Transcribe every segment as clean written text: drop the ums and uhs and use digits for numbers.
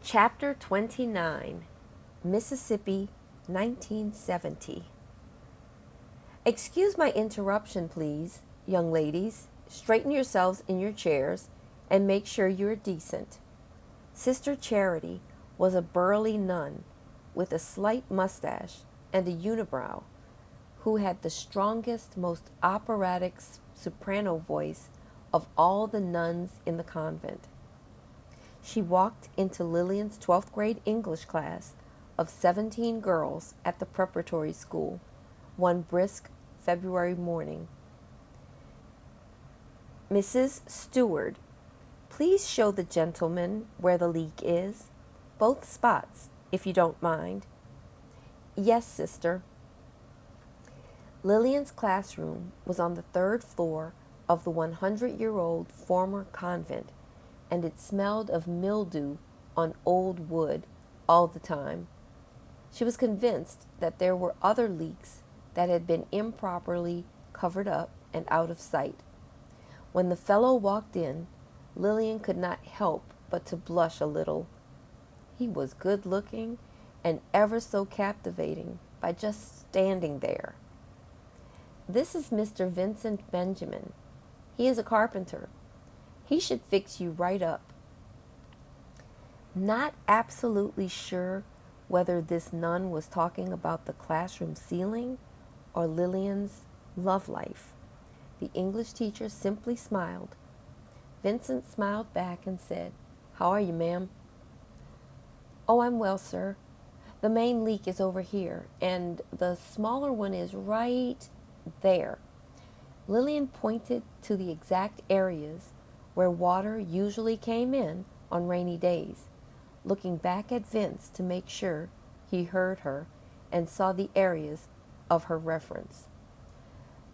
Chapter 29, Mississippi, 1970. Excuse my interruption, please, young ladies. Straighten yourselves in your chairs and make sure you're decent. Sister Charity was a burly nun with a slight mustache and a unibrow who had the strongest, most operatic soprano voice of all the nuns in the convent. She walked into Lillian's 12th grade English class of 17 girls at the preparatory school one brisk February morning. Mrs. Stewart, please show the gentleman where the leak is. Both spots, if you don't mind. Yes, sister. Lillian's classroom was on the third floor of the 100-year-old former convent, and it smelled of mildew on old wood all the time. She was convinced that there were other leaks that had been improperly covered up and out of sight. When the fellow walked in, Lillian could not help but to blush a little. He was good-looking and ever so captivating by just standing there. This is Mr. Vincent Benjamin. He is a carpenter. He should fix you right up. Not absolutely sure whether this nun was talking about the classroom ceiling or Lillian's love life, the English teacher simply smiled. Vincent smiled back and said, "How are you, ma'am?" "Oh, I'm well, sir. The main leak is over here, and the smaller one is right there." Lillian pointed to the exact areas where water usually came in on rainy days, looking back at Vince to make sure he heard her and saw the areas of her reference.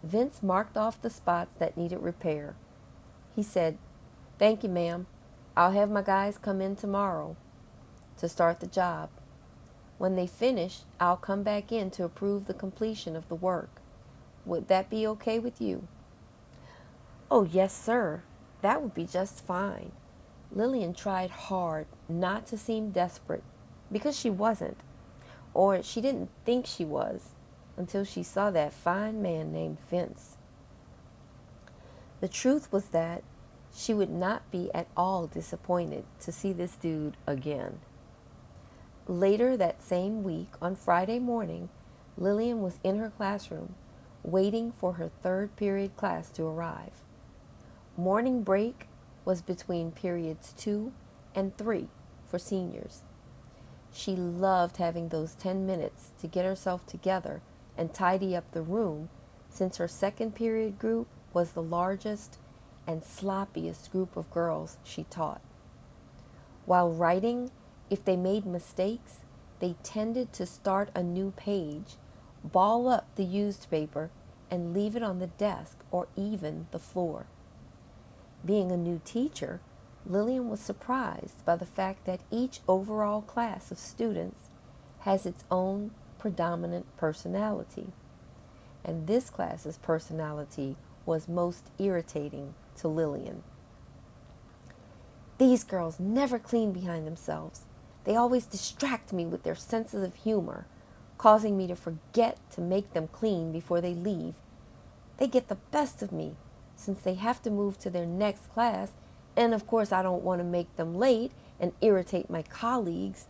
Vince marked off the spots that needed repair. He said, "Thank you, ma'am. I'll have my guys come in tomorrow to start the job. When they finish, I'll come back in to approve the completion of the work. Would that be okay with you?" "Oh, yes, sir. That would be just fine." Lillian tried hard not to seem desperate, because she wasn't, or she didn't think she was, until she saw that fine man named Vince. The truth was that she would not be at all disappointed to see this dude again. Later that same week, on Friday morning, Lillian was in her classroom, waiting for her third period class to arrive. Morning break was between periods 2 and 3 for seniors. She loved having those 10 minutes to get herself together and tidy up the room, since her second period group was the largest and sloppiest group of girls she taught. While writing, if they made mistakes, they tended to start a new page, ball up the used paper, and leave it on the desk or even the floor. Being a new teacher, Lillian was surprised by the fact that each overall class of students has its own predominant personality, and this class's personality was most irritating to Lillian. "These girls never clean behind themselves. They always distract me with their senses of humor, causing me to forget to make them clean before they leave. They get the best of me, since they have to move to their next class, and of course I don't want to make them late and irritate my colleagues."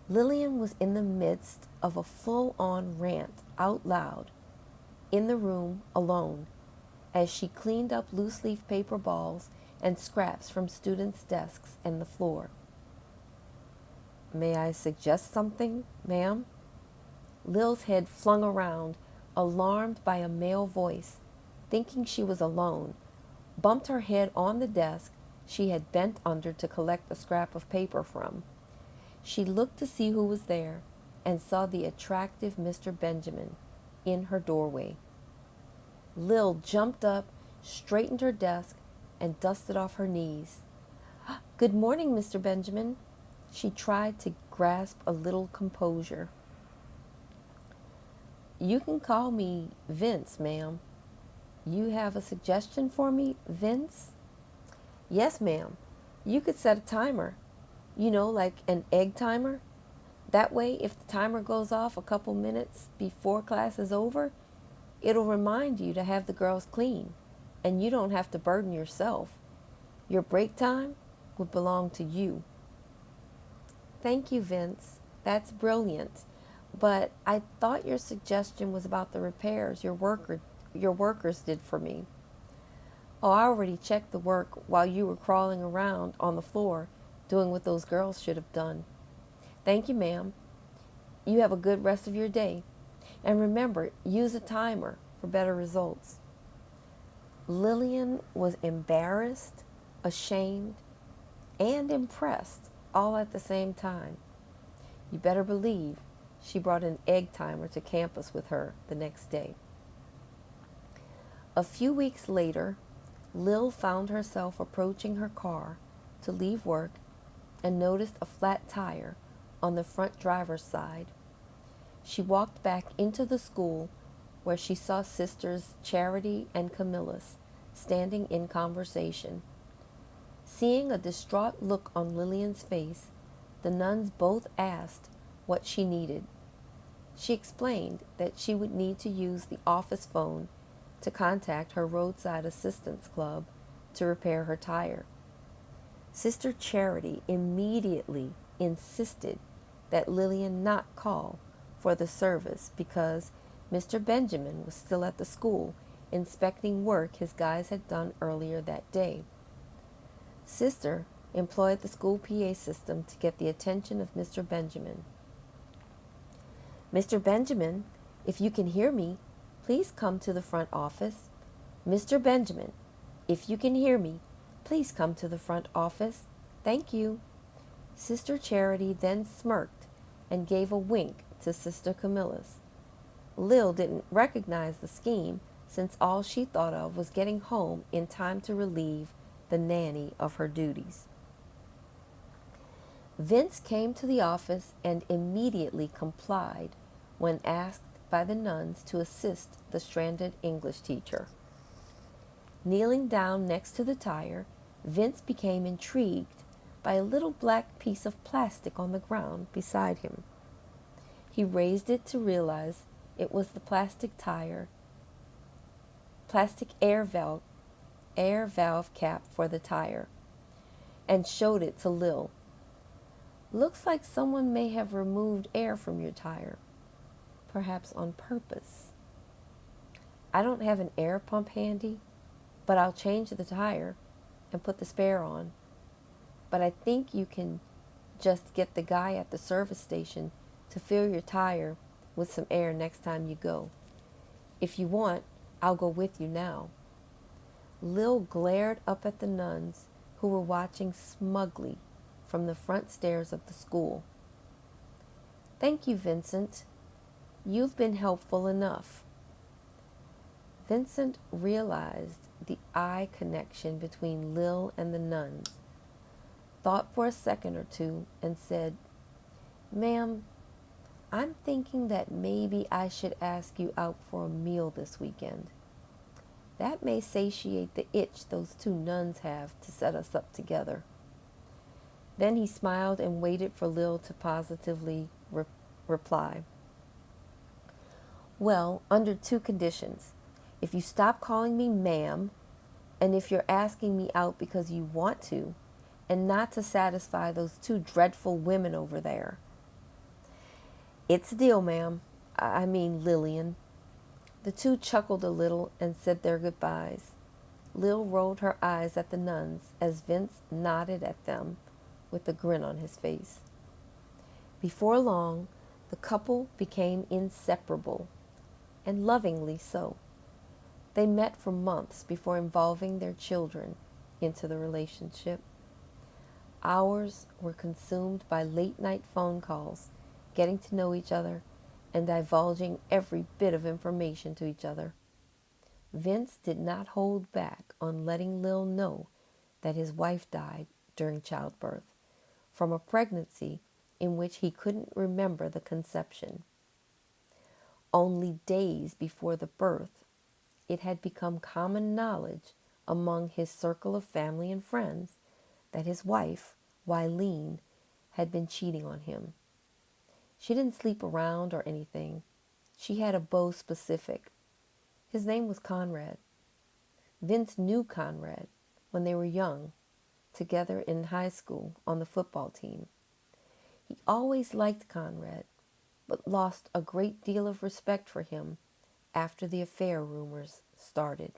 Lillian was in the midst of a full-on rant out loud, in the room alone, as she cleaned up loose-leaf paper balls and scraps from students' desks and the floor. "May I suggest something, ma'am?" Lil's head flung around, alarmed by a male voice, thinking she was alone, bumped her head on the desk she had bent under to collect a scrap of paper from. She looked to see who was there and saw the attractive Mr. Benjamin in her doorway. Lil jumped up, straightened her desk, and dusted off her knees. "Good morning, Mr. Benjamin." She tried to grasp a little composure. "You can call me Vince, ma'am." "You have a suggestion for me, Vince?" "Yes, ma'am. You could set a timer. Like an egg timer. That way, if the timer goes off a couple minutes before class is over, it'll remind you to have the girls clean, and you don't have to burden yourself. Your break time would belong to you. Thank you, Vince. That's brilliant. But I thought your suggestion was about the repairs your workers did for me. Oh, I already checked the work while you were crawling around on the floor doing what those girls should have done. Thank you, ma'am. You have a good rest of your day. And remember, use a timer for better results. Lillian was embarrassed, ashamed, and impressed all at the same time. You better believe she brought an egg timer to campus with her the next day. A few weeks later, Lil found herself approaching her car to leave work and noticed a flat tire on the front driver's side. She walked back into the school where she saw sisters Charity and Camillus standing in conversation. Seeing a distraught look on Lillian's face, the nuns both asked what she needed. She explained that she would need to use the office phone to contact her roadside assistance club to repair her tire. Sister Charity immediately insisted that Lillian not call for the service because Mr. Benjamin was still at the school inspecting work his guys had done earlier that day. Sister employed the school PA system to get the attention of Mr. Benjamin. Mr. Benjamin, if you can hear me, please come to the front office. Mr. Benjamin, if you can hear me, please come to the front office. Thank you. Sister Charity then smirked and gave a wink to Sister Camillus. Lil didn't recognize the scheme since all she thought of was getting home in time to relieve the nanny of her duties. Vince came to the office and immediately complied when asked by the nuns to assist the stranded English teacher. Kneeling down next to the tire, Vince became intrigued by a little black piece of plastic on the ground beside him. He raised it to realize it was the plastic air valve cap for the tire, and showed it to Lil. Looks like someone may have removed air from your tire, perhaps on purpose. I don't have an air pump handy, but I'll change the tire and put the spare on. But I think you can just get the guy at the service station to fill your tire with some air next time you go. If you want, I'll go with you now. Lil glared up at the nuns who were watching smugly from the front stairs of the school. Thank you, Vincent. You've been helpful enough. Vincent realized the eye connection between Lil and the nuns, thought for a second or two, and said, Ma'am, I'm thinking that maybe I should ask you out for a meal this weekend. That may satiate the itch those two nuns have to set us up together. Then he smiled and waited for Lil to positively reply. Well, under two conditions. If you stop calling me ma'am, and if you're asking me out because you want to, and not to satisfy those two dreadful women over there. It's a deal, ma'am. I mean, Lillian. The two chuckled a little and said their goodbyes. Lil rolled her eyes at the nuns as Vince nodded at them with a grin on his face. Before long, the couple became inseparable, and lovingly so. They met for months before involving their children into the relationship. Hours were consumed by late-night phone calls, getting to know each other, and divulging every bit of information to each other. Vince did not hold back on letting Lil know that his wife died during childbirth from a pregnancy in which he couldn't remember the conception. Only days before the birth, it had become common knowledge among his circle of family and friends that his wife, Wileen, had been cheating on him. She didn't sleep around or anything. She had a beau specific. His name was Conrad. Vince knew Conrad when they were young, together in high school on the football team. He always liked Conrad, but lost a great deal of respect for him after the affair rumors started,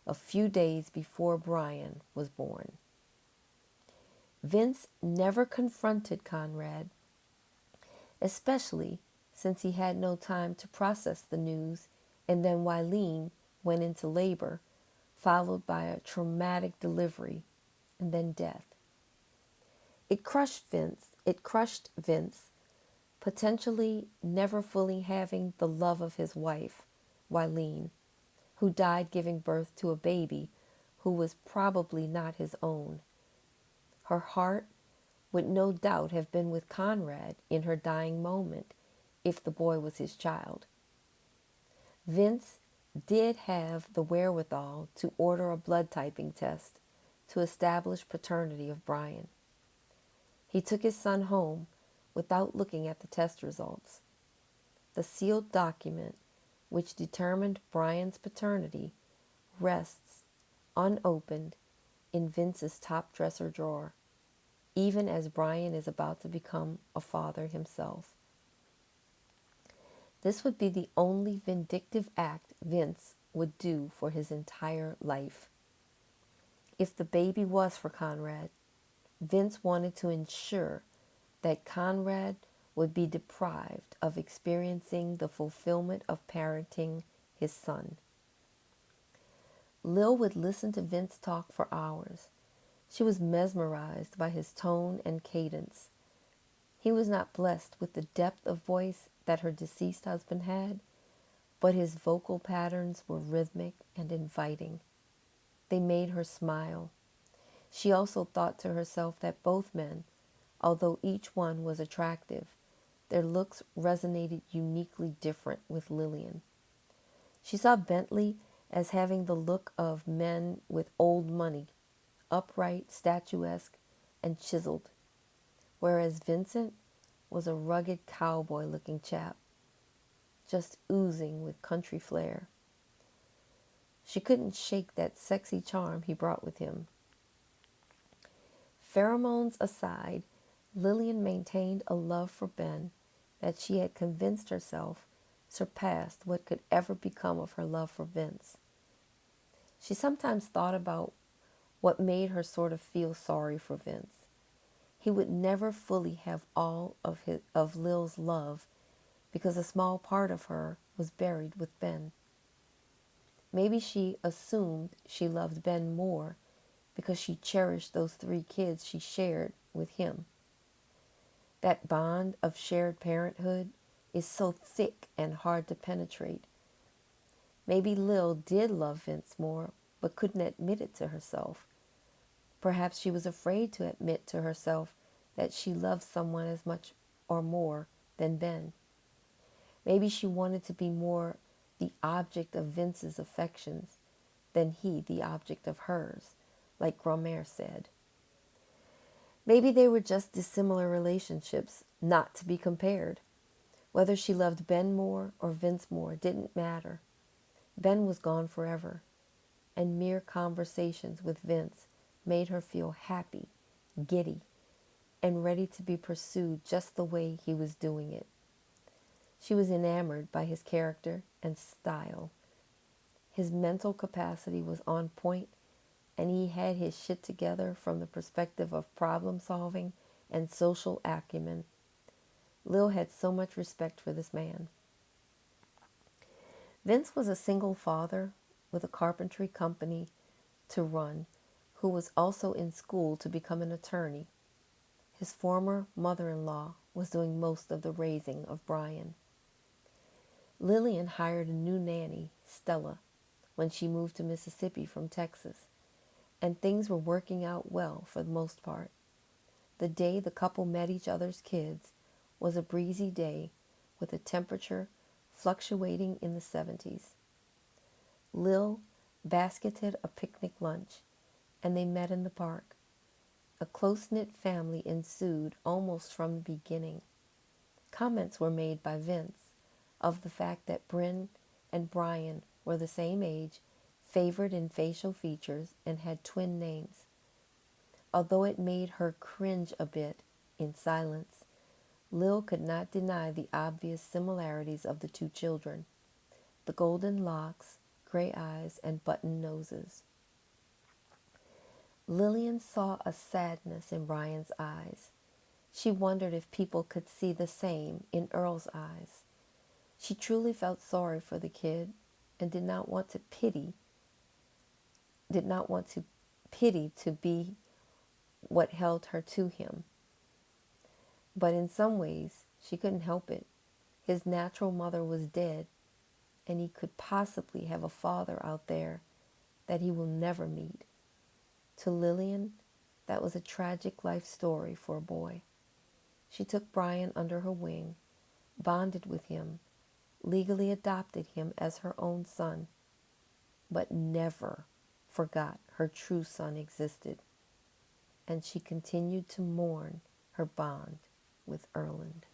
a few days before Brian was born. Vince never confronted Conrad, especially since he had no time to process the news, and then Wileen went into labor, followed by a traumatic delivery and then death. It crushed Vince, potentially never fully having the love of his wife, Wileen, who died giving birth to a baby who was probably not his own. Her heart would no doubt have been with Conrad in her dying moment if the boy was his child. Vince did have the wherewithal to order a blood typing test to establish paternity of Brian. He took his son home without looking at the test results. The sealed document, which determined Brian's paternity, rests unopened in Vince's top dresser drawer, even as Brian is about to become a father himself. This would be the only vindictive act Vince would do for his entire life. If the baby was for Conrad, Vince wanted to ensure that Conrad would be deprived of experiencing the fulfillment of parenting his son. Lil would listen to Vince talk for hours. She was mesmerized by his tone and cadence. He was not blessed with the depth of voice that her deceased husband had, but his vocal patterns were rhythmic and inviting. They made her smile. She also thought to herself that both men, although each one was attractive, their looks resonated uniquely different with Lillian. She saw Bentley as having the look of men with old money, upright, statuesque, and chiseled, whereas Vincent was a rugged cowboy-looking chap, just oozing with country flair. She couldn't shake that sexy charm he brought with him. Pheromones aside, Lillian maintained a love for Ben that she had convinced herself surpassed what could ever become of her love for Vince. She sometimes thought about what made her sort of feel sorry for Vince. He would never fully have all of Lil's love because a small part of her was buried with Ben. Maybe she assumed she loved Ben more because she cherished those 3 kids she shared with him. That bond of shared parenthood is so thick and hard to penetrate. Maybe Lil did love Vince more, but couldn't admit it to herself. Perhaps she was afraid to admit to herself that she loved someone as much or more than Ben. Maybe she wanted to be more the object of Vince's affections than he the object of hers, like Grandmère said. Maybe they were just dissimilar relationships, not to be compared. Whether she loved Ben more or Vince more didn't matter. Ben was gone forever, and mere conversations with Vince made her feel happy, giddy, and ready to be pursued just the way he was doing it. She was enamored by his character and style. His mental capacity was on point, and he had his shit together from the perspective of problem solving and social acumen. Lil had so much respect for this man. Vince was a single father with a carpentry company to run, who was also in school to become an attorney. His former mother-in-law was doing most of the raising of Brian. Lillian hired a new nanny, Stella, when she moved to Mississippi from Texas, and things were working out well for the most part. The day the couple met each other's kids was a breezy day with a temperature fluctuating in the 70s. Lil basketed a picnic lunch, and they met in the park. A close-knit family ensued almost from the beginning. Comments were made by Vince of the fact that Bryn and Brian were the same age, favored in facial features, and had twin names. Although it made her cringe a bit in silence, Lil could not deny the obvious similarities of the two children: the golden locks, gray eyes, and button noses. Lillian saw a sadness in Brian's eyes. She wondered if people could see the same in Earl's eyes. She truly felt sorry for the kid and did not want to pity to be what held her to him. But in some ways, she couldn't help it. His natural mother was dead, and he could possibly have a father out there that he will never meet. To Lillian, that was a tragic life story for a boy. She took Brian under her wing, bonded with him, legally adopted him as her own son, but never forgot her true son existed, and she continued to mourn her bond with Erland.